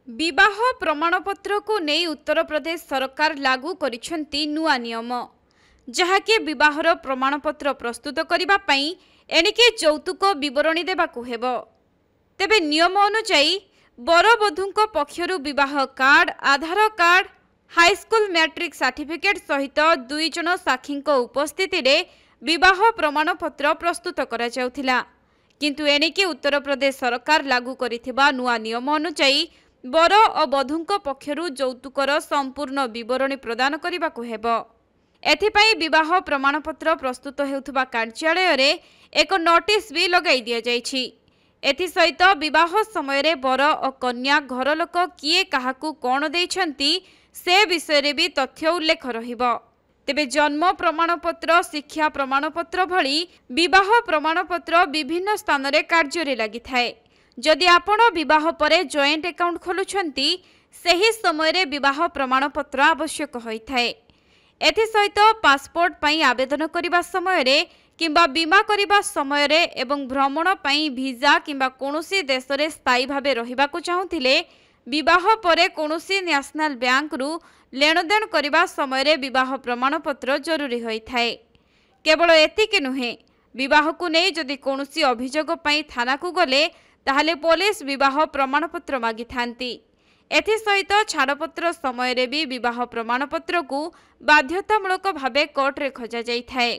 विवाह प्रमाणपत्र को नहीं उत्तर प्रदेश सरकार लागू करिसेंती नुआ नियम जहाँकि विवाहर प्रमाणपत्र प्रस्तुत करिबा पई एणिके यौतुक विवरणी देबाकू हेबो। तेबे नियम अनुसार बर वधूंक पक्षरु विवाह कार्ड, आधार कार्ड, हाईस्कूल मैट्रिक सर्टिफिकेट सहित 2 जन साक्षींक उपस्थिति रे विवाह प्रमाणपत्र प्रस्तुत करा जाउथिला। किंतु एणिके उत्तर प्रदेश सरकार लागू करिथिबा नुआ नियम अनुसार बर और वधूंक पक्षरु यौतुकर संपूर्ण विवरणी प्रदान करने हेबो। एथिपाई विवाह प्रमाणपत्र प्रस्तुत हेउथबा कार्यालय रे एक नोटिस भी लगाई दिया जाइछि। एथि सहित विवाह समय रे बर और कन्या घर लोक किए काहाकू कोन देइछंती से विषय रे भी तथ्य उल्लेख रहिबो। तेबे जन्म प्रमाणपत्र, शिक्षा प्रमाणपत्र भली विवाह प्रमाणपत्र विभिन्न स्थान रे कार्य रे लागि थाए। जदि आपण विवाह परे जॉइंट अकाउंट खोलुछंती सही समय रे विवाह प्रमाणपत्र आवश्यक होइथाए। एथि सहित पासपोर्ट पई आवेदन करिबा समय रे किंबा बीमा करिबा समय रे एवं भ्रमण पई वीजा किंबा कोनोसी देश रे स्थायी भाबे रहिबाकू चाहुथिले विवाह परे कोनोसी नेशनल बैंक रु लेनदेन करिबा समय रे विवाह प्रमाणपत्र जरूरी होइथाए। केवल एतिके नुहे, विवाह को नै जदि कोनोसी अभियोग पई थाना को गले ताहले पुलिस विवाह प्रमाणपत्र मागी थांती। एथि सहित छाड़पत्र समय रे भी विवाह प्रमाणपत्र को बाध्यतामूलक भावे कोर्ट रे खोजा जाई थाए।